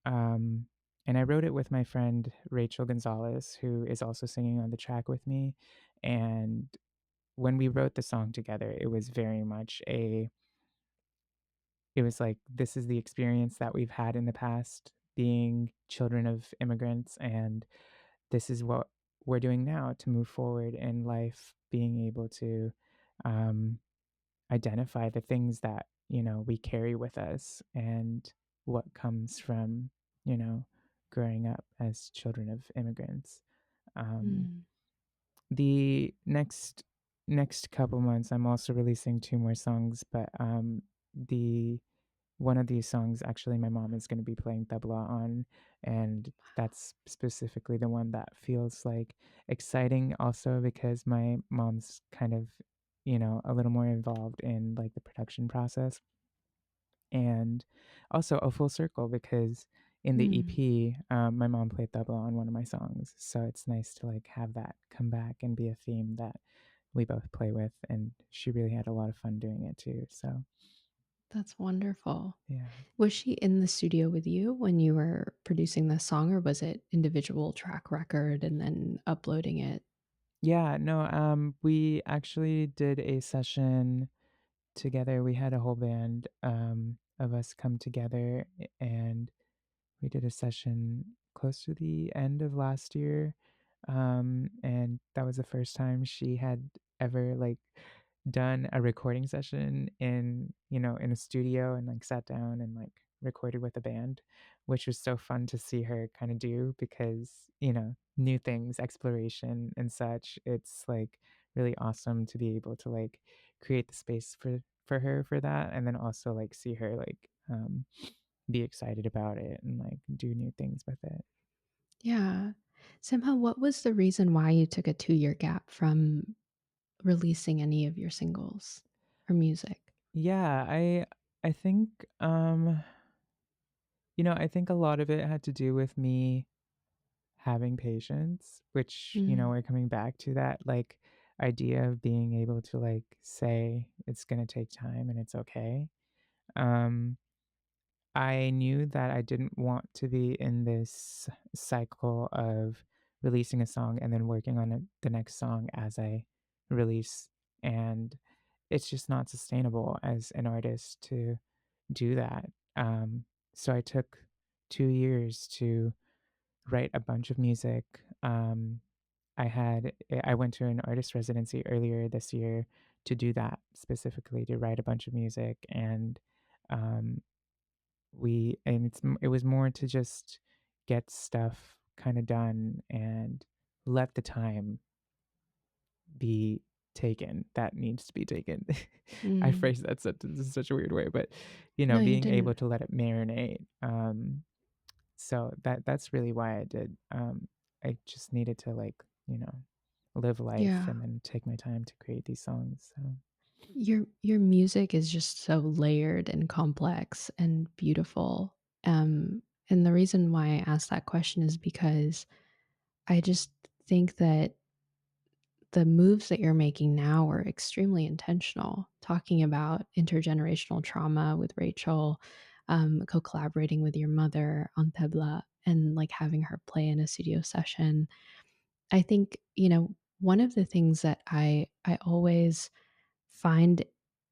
Um, and I wrote it with my friend Rachel Gonzalez, who is also singing on the track with me. And when we wrote the song together, it was very much it was like, this is the experience that we've had in the past being children of immigrants, and this is what we're doing now to move forward in life, being able to um, identify the things that, you know, we carry with us, and what comes from, you know, growing up as children of immigrants. um, Mm. the next couple months I'm also releasing two more songs, but the one of these songs, actually, my mom is going to be playing tabla on, and that's specifically the one that feels like exciting. Also, because my mom's kind of, you know, a little more involved in like the production process, and also a full circle because in the Mm. EP, my mom played tabla on one of my songs, so it's nice to like have that come back and be a theme that we both play with, and she really had a lot of fun doing it too. So That's wonderful. yeah. Was she in the studio with you when you were producing this song, or was it individual track record and then uploading it? Yeah, no, we actually did a session together. We had a whole band of us come together, and we did a session close to the end of last year. And that was the first time she had ever like done a recording session in, you know, in a studio, and like sat down and like recorded with a band, which was so fun to see her kind of do, because, you know, new things, exploration and such. It's like really awesome to be able to like create the space for her for that, and then also like see her like be excited about it and like do new things with it. Yeah. Somehow, what was the reason why you took a 2-year gap from releasing any of your singles or music? Yeah, I think you know, I think a lot of it had to do with me having patience, which, you know, Mm. we're coming back to that like idea of being able to like say it's going to take time and it's okay. Um I knew that I didn't want to be in this cycle of releasing a song and then working on the next song as I release, and it's just not sustainable as an artist to do that. So I took 2 years to write a bunch of music. I went to an artist residency earlier this year to do that, specifically to write a bunch of music, and um, it was more to just get stuff kind of done and let the time be taken that needs to be taken. I Mm. phrased that sentence in such a weird way, but you know, No, you being able didn't. to let it marinate. So that's really why I did. I just needed to like, you know, live life Yeah. and then take my time to create these songs. So Your music is just so layered and complex and beautiful. And the reason why I asked that question is because I just think that the moves that you're making now are extremely intentional. Talking about intergenerational trauma with Rachel, co-collaborating with your mother on Tebla, and like having her play in a studio session. I think, you know, one of the things that I always find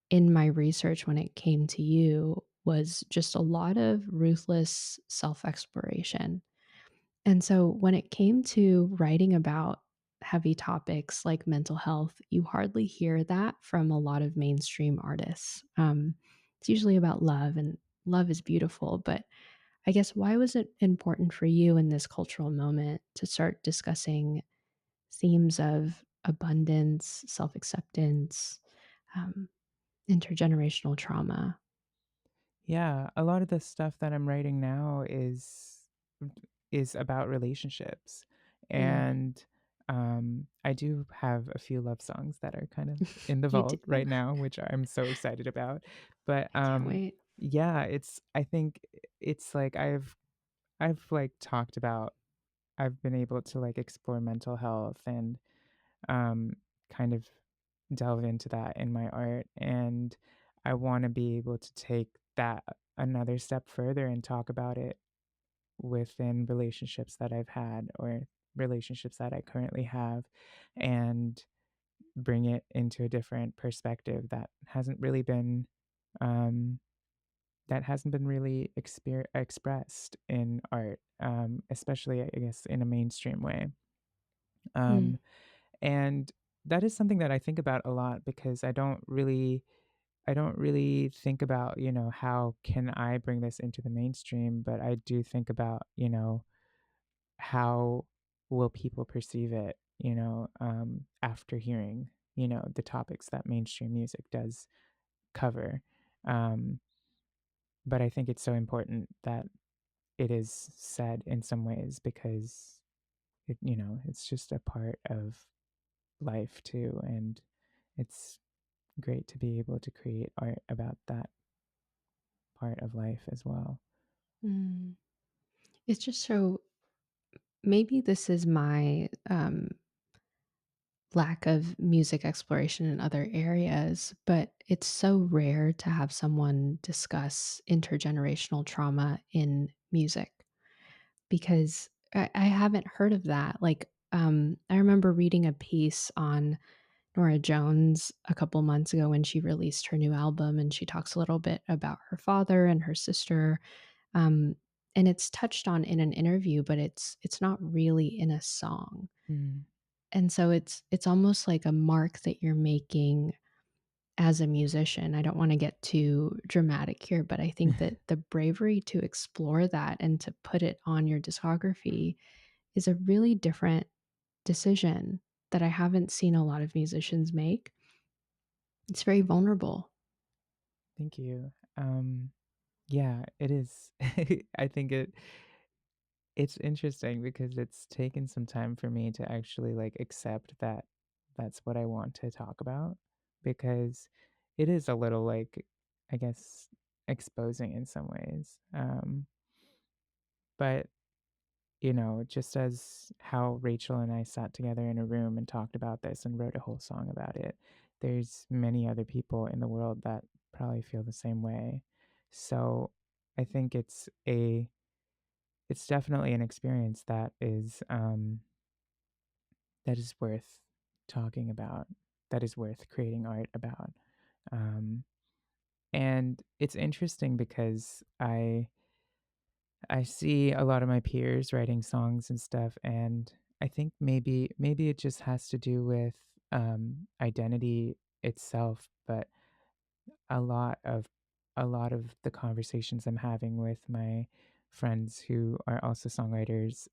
in my research when it came to you was just a lot of ruthless self-exploration. And so when it came to writing about heavy topics like mental health, you hardly hear that from a lot of mainstream artists. It's usually about love, and love is beautiful. But I guess why was it important for you in this cultural moment to start discussing themes of abundance, self acceptance, um, intergenerational trauma? Yeah, a lot of the stuff that I'm writing now is about relationships. Mm. And I do have a few love songs that are kind of in the You do? vault right now, which I'm so excited about. But I can't wait. yeah, I think it's like I've like talked about I've been able to like explore mental health and um kind of delve into that in my art, and I want to be able to take that another step further and talk about it within relationships that I've had or relationships that I currently have, and bring it into a different perspective um, that hasn't been really expressed in art, especially I guess in a mainstream way. Mm, Um, and that is something that I think about a lot because I don't really think about, how can I bring this into the mainstream, but I do think about, how will people perceive it, after hearing, the topics that mainstream music does cover. Um, but I think it's so important that it is said in some ways because it's just a part of life too. And it's great to be able to create art about that part of life as well. mm. It's just so maybe this is my lack of music exploration in other areas, but it's so rare to have someone discuss intergenerational trauma in music because I haven't heard of that. Like, I remember reading a piece on Nora Jones a couple months ago when she released her new album, and she talks a little bit about her father and her sister. Um, and it's touched on in an interview, but it's not really in a song. Mm, And so it's almost like a mark that you're making as a musician. I don't want to get too dramatic here, but I think that the bravery to explore that and to put it on your discography is a really different decision that I haven't seen a lot of musicians make. It's very vulnerable. thank you. Yeah, it is. I think it's interesting because it's taken some time for me to actually like accept that that's what I want to talk about, because it is a little like, I guess, exposing in some ways. But just as how Rachel and I sat together in a room and talked about this and wrote a whole song about it, there's many other people in the world that probably feel the same way. So I think it's definitely an experience that is worth talking about, that is worth creating art about. Um, and it's interesting because I see a lot of my peers writing songs and stuff, and I think maybe it just has to do with identity itself, but a lot of a lot of the conversations I'm having with my friends who are also songwriters,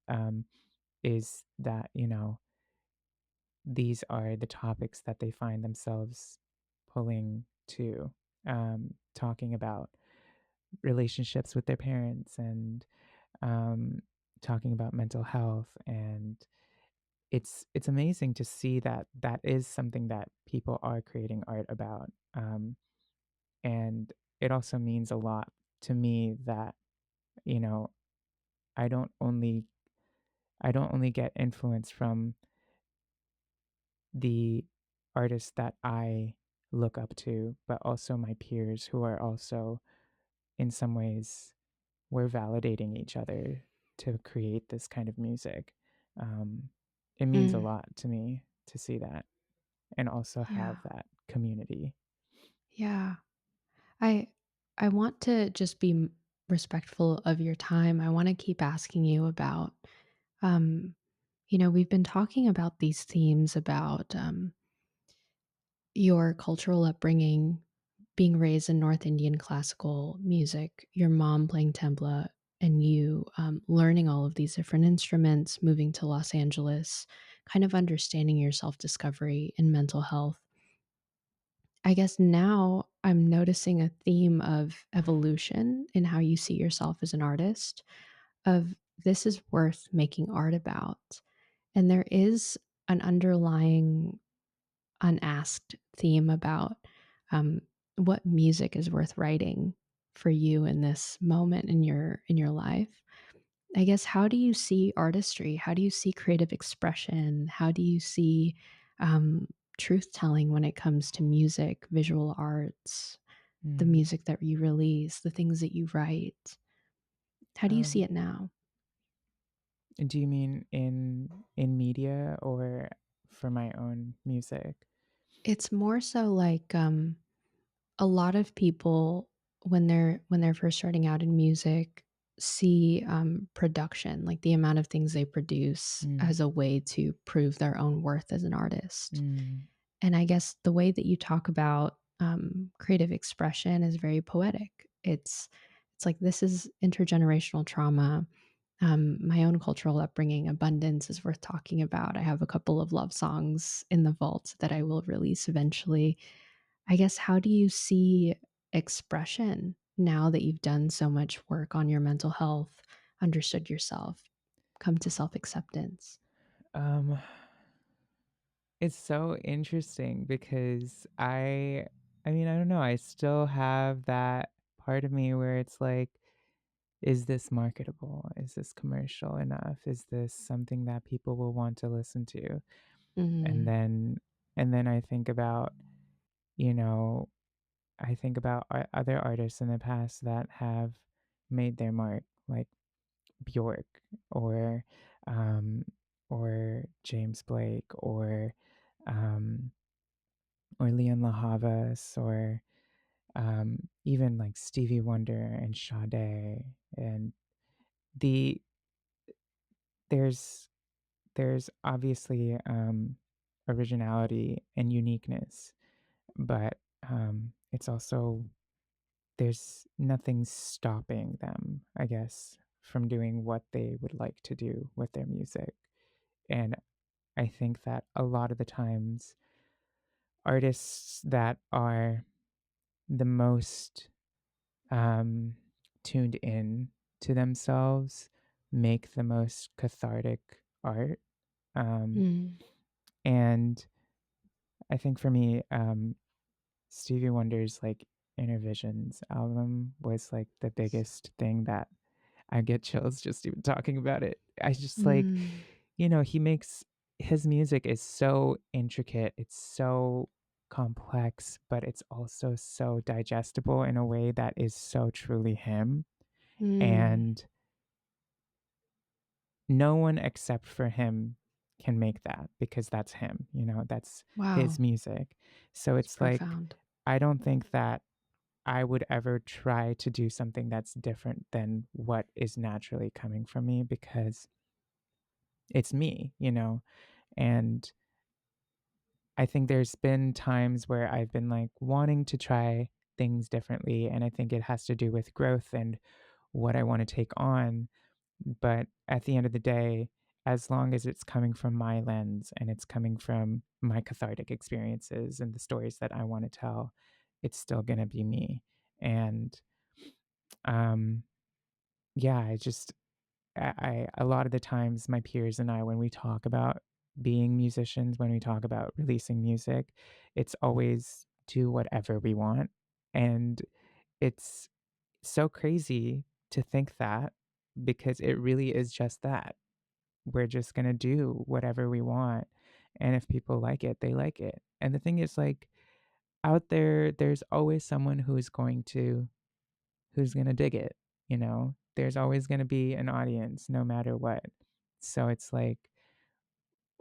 is that these are the topics that they find themselves pulling to, talking about relationships with their parents and um, talking about mental health. And it's amazing to see that that is something that people are creating art about. And it also means a lot to me that you know I don't only I don't only get influence from the artists that I look up to, but also my peers who are also, in some ways, we're validating each other to create this kind of music. Um, it means a Mm. lot to me. to see that and also Yeah. have that community. Yeah. I I want to just be respectful of your time. I want to keep asking you about um we've been talking about these themes about your cultural upbringing, being raised in North Indian classical music, your mom playing tabla, and you learning all of these different instruments, moving to Los Angeles, kind of understanding your self discovery in mental health. I guess now I'm noticing a theme of evolution in how you see yourself as an artist, of this is worth making art about. And there is an underlying unasked theme about um, what music is worth writing for you in this moment in your life. I guess, how do you see artistry? How do you see creative expression? How do you see um, truth telling when it comes to music, visual arts, the Mm. music that you release, the things that you write? How do you see Um, it now? do you mean in media or for my own music? It's more so like a lot of people when they're first starting out in music see production, like the amount of things they produce, Mm. as a way to prove their own worth as an artist. Mm. And I guess the way that you talk about creative expression is very poetic. It's like, this is intergenerational trauma. My own cultural upbringing, abundance is worth talking about. I have a couple of love songs in the vault that I will release eventually. I guess, how do you see expression now that you've done so much work on your mental health, understood yourself, come to self acceptance? Um, it's so interesting because I mean, I don't know, I still have that part of me where it's like, is this marketable? Is this commercial enough? Is this something that people will want to listen to? And Mm, then I think about, you know, I think about other artists in the past that have made their mark, like Bjork or um, James Blake um, or Leon LaHavas or even like Stevie Wonder and Sade and the there's obviously originality and uniqueness, but it's also there's nothing stopping them, I guess, from doing what they would like to do with their music. And I think that a lot of the times, artists that are the most um, tuned in to themselves make the most cathartic art. Um, mm, and I think for me, Stevie Wonder's like Inner Visions album was like the biggest thing that I get chills just even talking about it. I just like, mm, he makes his music is so intricate. It's so complex, but it's also so digestible in a way that is so truly him. mm. And no one except for him can make that because that's him, that's his Wow, music. So it's it's like, profound. I don't think that I would ever try to do something that's different than what is naturally coming from me because it's me. And I think there's been times where I've been like wanting to try things differently. And I think it has to do with growth and what I want to take on. But at the end of the day, as long as it's coming from my lens and it's coming from my cathartic experiences and the stories that I want to tell, it's still going to be me. And um, yeah, a lot of the times my peers and I, when we talk about being musicians, when we talk about releasing music, it's always do whatever we want. And it's so crazy to think that because it really is just that. We're just going to do whatever we want. And if people like it, they like it. And the thing is, like, out there, there's always someone who's going to dig it. There's always going to be an audience no matter what. So it's like,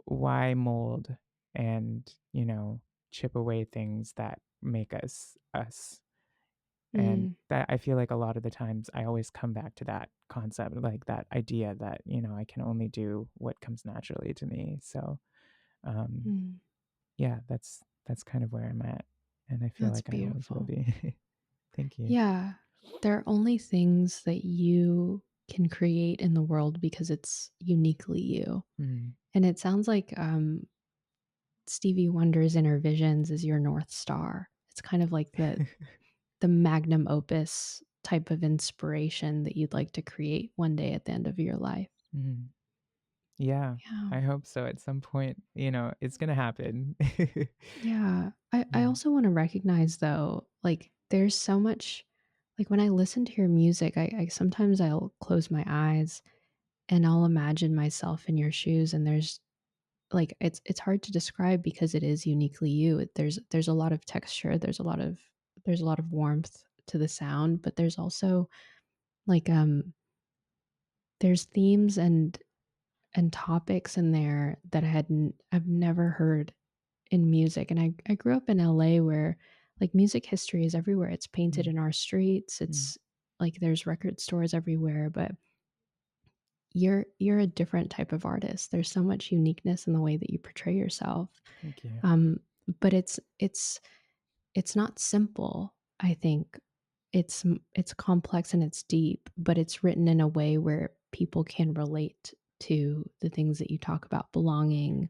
why mold? and, chip away things that make us us. And Mm, that, I feel like a lot of the times I always come back to that concept, like that idea that, I can only do what comes naturally to me. So, um, mm. yeah, that's kind of where I'm at, and I feel That's like I always will beautiful. be. Thank you. Yeah. There are only things that you can create in the world because it's uniquely you. Mm. And it sounds like Stevie Wonder's Inner Visions is your North Star. It's kind of like the magnum opus type of inspiration that you'd like to create one day at the end of your life. Mm. Yeah, Yeah. I hope so at some point, it's gonna happen. Yeah. I Yeah. also want to recognize though, like there's so much like when I listen to your music, I sometimes I'll close my eyes and I'll imagine myself in your shoes and there's like it's hard to describe because it is uniquely you. There's a lot of texture, there's a lot of warmth to the sound, but there's also like there's themes and topics in there that I've never heard in music. And I grew up in LA where like music history is everywhere. It's painted Mm. in our streets. Mm. It's like there's record stores everywhere, but you're a different type of artist. There's so much uniqueness in the way that you portray yourself. Thank you. Um, but it's not simple. I think it's complex and it's deep, but it's written in a way where people can relate to the things that you talk about: belonging,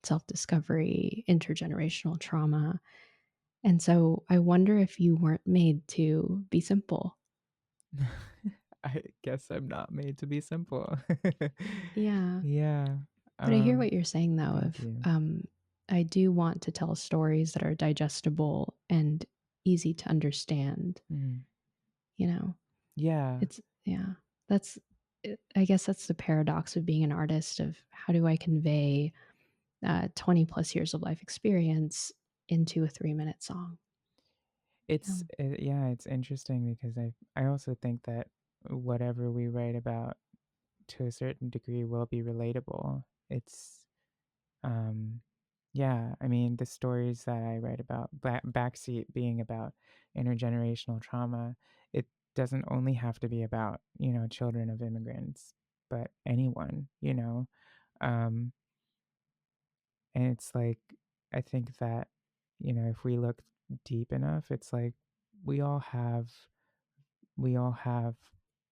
self-discovery, intergenerational trauma. And so I wonder if you weren't made to be simple. I guess I'm not made to be simple. Yeah. Yeah. But I hear Um, what you're saying though Thank of you. I do want to tell stories that are digestible and easy to understand, Mm. you know. Yeah. It's yeah. That's I guess that's the paradox of being an artist of how do I convey 20 plus years of life experience into a 3-minute song? Yeah. Yeah, it's interesting because I also think that whatever we write about to a certain degree will be relatable. It's um yeah, I mean the stories that I write about backseat being about intergenerational trauma, it doesn't only have to be about, children of immigrants, but anyone. Um and it's like I think that, if we look deep enough, it's like we all have we all have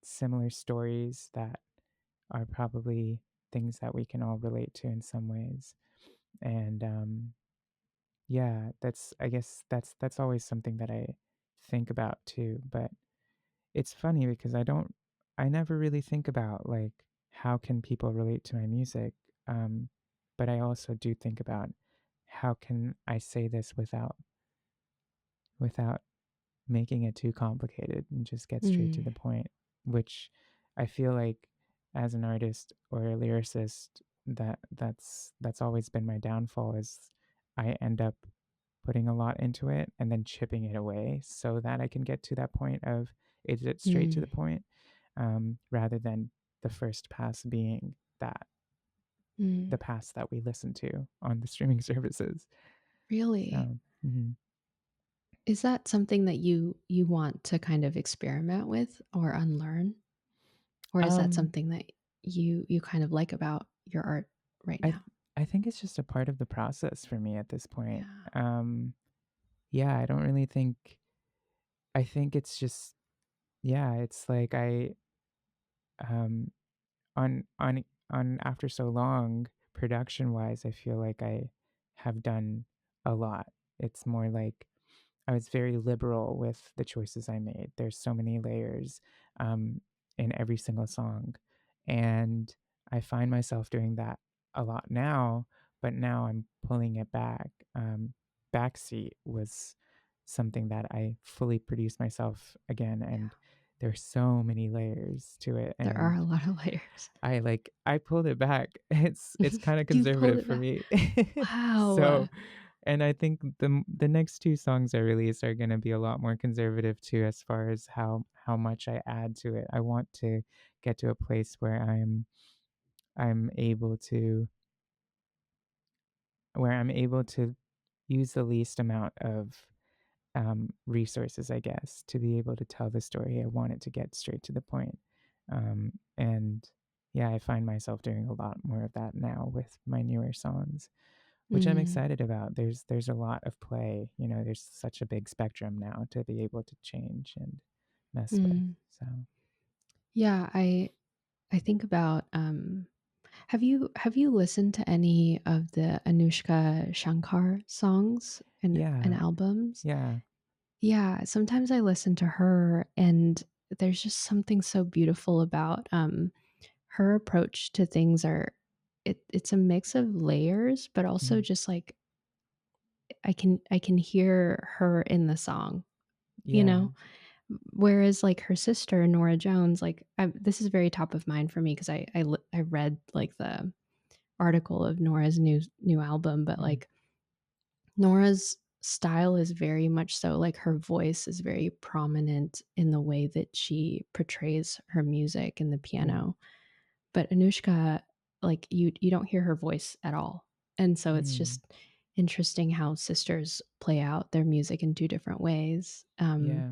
similar stories that are probably things that we can all relate to in some ways. And yeah, I guess that's always something that I think about too. But it's funny because I never really think about like how can people relate to my music. Um, but I also do think about how can I say this without making it too complicated and just get straight to Mm, the point, which I feel like as an artist or a lyricist, that's always been my downfall is I end up putting a lot into it and then chipping it away so that I can get to that point of is it straight to mm, the point, rather than the first pass being that the mm. pass that we listen to on the streaming services. Really? So, mhm. Is that something that you want to kind of experiment with or unlearn? Or is that um, something that you kind of like about your art right I th- now? I think it's just a part of the process for me at this point. Yeah. Yeah, I don't really think. I think it's just yeah. It's like um on After So Long, production wise, I feel like I have done a lot. It's more like I was very liberal with the choices I made. There's so many layers, um, in every single song. And I find myself doing that a lot now, but now I'm pulling it back. Backseat was something that I fully produced myself again, Yeah. and there's so many layers to it. There are And a lot of layers. I pulled it back. It's kind of You pulled conservative it for back. me. Wow. So, and I think the next two songs I release are going to be a lot more conservative too, as far as how much I add to it. I want to get to a place where I'm able to where I'm able to use the least amount of resources, I guess, to be able to tell the story. I want it to get straight to the point. And yeah, I find myself doing a lot more of that now with my newer songs, which I'm Mm, excited about. There's a lot of play. You know, there's such a big spectrum now to be able to change and mess with. mm. So Yeah, I think about have you listened to any of the Anushka Shankar songs and yeah, albums? yeah, Yeah, sometimes I listen to her and there's just something so beautiful about her approach to things are it's a mix of layers, but also mhm, just like I can hear her in the song, you yeah, know? Whereas like her sister Nora Jones, like this is very top of mind for me because I read like the article of Nora's new album, but mhm, like Nora's style is very much so like her voice is very prominent in the way that she portrays her music and the mhm, piano. But Anushka, like you don't hear her voice at all. And so it's mm, just interesting how sisters play out their music in two different ways. yeah.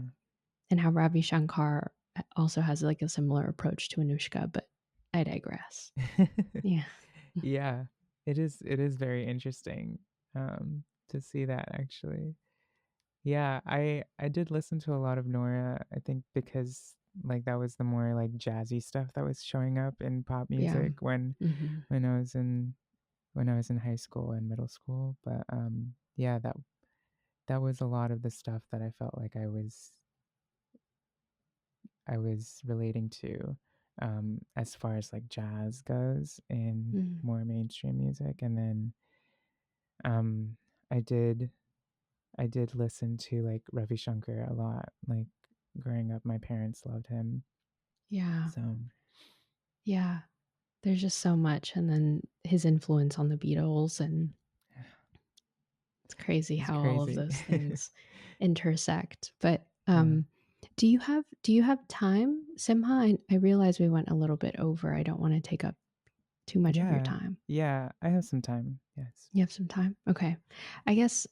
And how Ravi Shankar also has like a similar approach to Anushka, but I digress. Yeah. Yeah, it is very interesting to see that actually. Yeah, I did listen to a lot of Nora, I think because like that was the more like jazzy stuff that was showing up in pop Yeah. music Hmm. when I was in when I was in high school and middle school, but yeah, that was a lot of the stuff that I felt like I was relating to as far as like jazz goes in Mm. more mainstream music. And then um I did I did listen to like Ravi Shankar a lot. Like growing up, my parents loved him. Yeah. So Yeah. There's just so much. And then his influence on the Beatles. And it's crazy it's how all of crazy. those things intersect. But Yeah. do you have time, Simha? I realize we went a little bit over. I don't want to take up too much of your Yeah. time. Yeah. I have some time. Yes. You have some time? Okay. I guess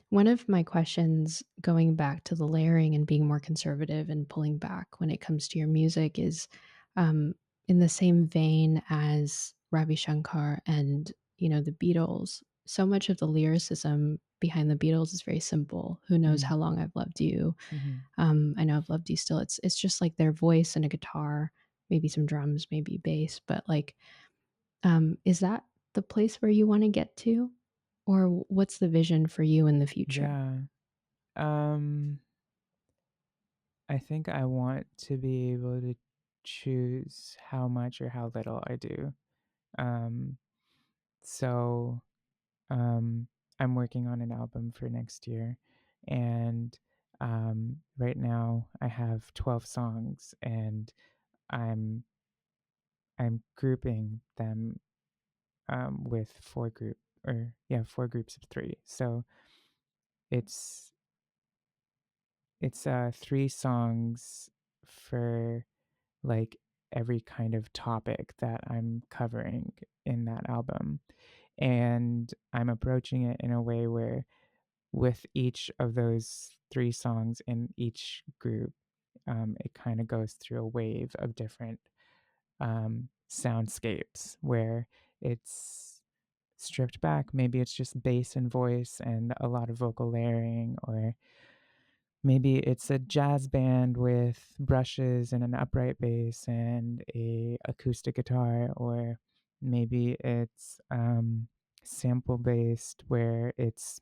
one of my questions going back to the layering and being more conservative and pulling back when it comes to your music is um, in the same vein as Ravi Shankar and the Beatles. So much of the lyricism behind the Beatles is very simple. Who knows Mm. how long I've loved you? Hmm. I know I've loved you still. It's just like their voice and a guitar, maybe some drums, maybe bass, but like is that the place where you want to get to? Or what's the vision for you in the future? Yeah. Um, I think I want to be able to choose how much or how little I do. Um, so um, I'm working on an album for next year, and right now I have 12 songs, and I'm I'm grouping them with four groups of three. So it's it's three songs for like every kind of topic that I'm covering in that album. And I'm approaching it in a way where, with each of those three songs in each group, it kind of goes through a wave of different soundscapes where it's stripped back. Maybe it's just bass and voice and a lot of vocal layering, or maybe it's a jazz band with brushes and an upright bass and a acoustic guitar, or maybe it's sample based where it's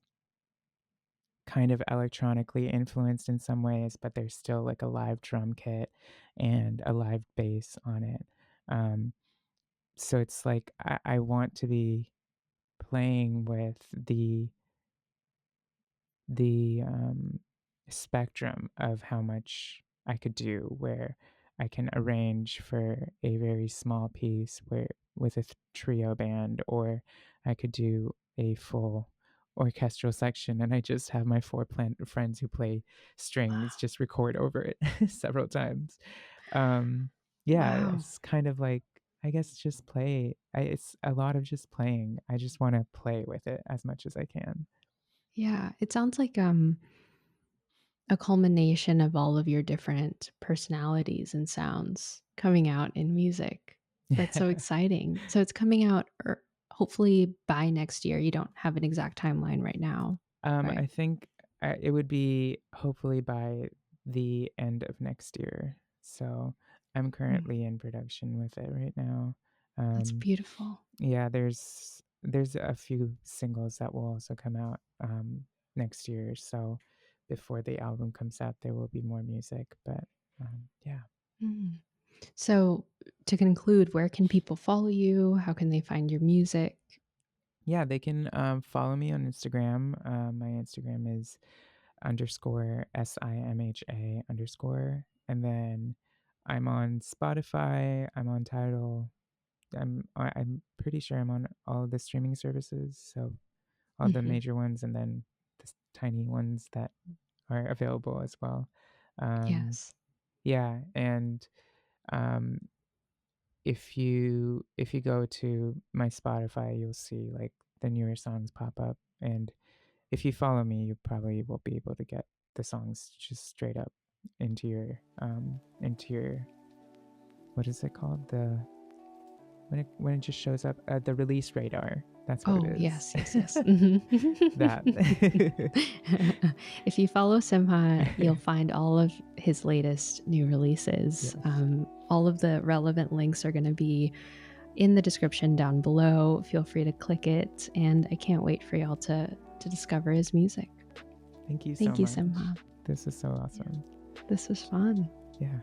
kind of electronically influenced in some ways, but there's still like a live drum kit and a live bass on it. Um, so it's like I want to be playing with the spectrum of how much I could do, where I can arrange for a very small piece where with a trio band, or I could do a full orchestral section and I just have my friends who play strings Wow. just record over it several times. Um, yeah, Wow. it's kind of like I guess just play. It's a lot of just playing. I just want to play with it as much as I can. Yeah, it sounds like a culmination of all of your different personalities and sounds coming out in music. That's so exciting. So it's coming out hopefully by next year. You don't have an exact timeline right now, I right? think it would be hopefully by the end of next year. So I'm Mm, currently in production with it right now. that's Um, beautiful. yeah, there's a few singles that will also come out next year. So before the album comes out, there will be more music. But yeah. Mm. So to conclude, where can people follow you? How can they find your music? Yeah, they can follow me on Instagram. My Instagram is underscore SIMHA underscore. And then I'm on Spotify. I'm on Tidal. I'm pretty sure I'm on all of the streaming services. So all the Hmm. major ones and then the tiny ones that are available as well. Um, Yes. yeah, and um, if you go to my Spotify, you'll see like the newer songs pop up, and if you follow me, you probably will be able to get the songs just straight up into your what is it called, the when it just shows up, the release radar. That's what it Oh, is. yes, yes, yes. Mhm. That. If you follow Simha, you'll find all of his latest new releases. Yes. All of the relevant links are going to be in the description down below. Feel free to click it, and I can't wait for y'all to discover his music. Thank you so Thank you, much. Simha. This is so Yeah, awesome. this was fun. Yeah.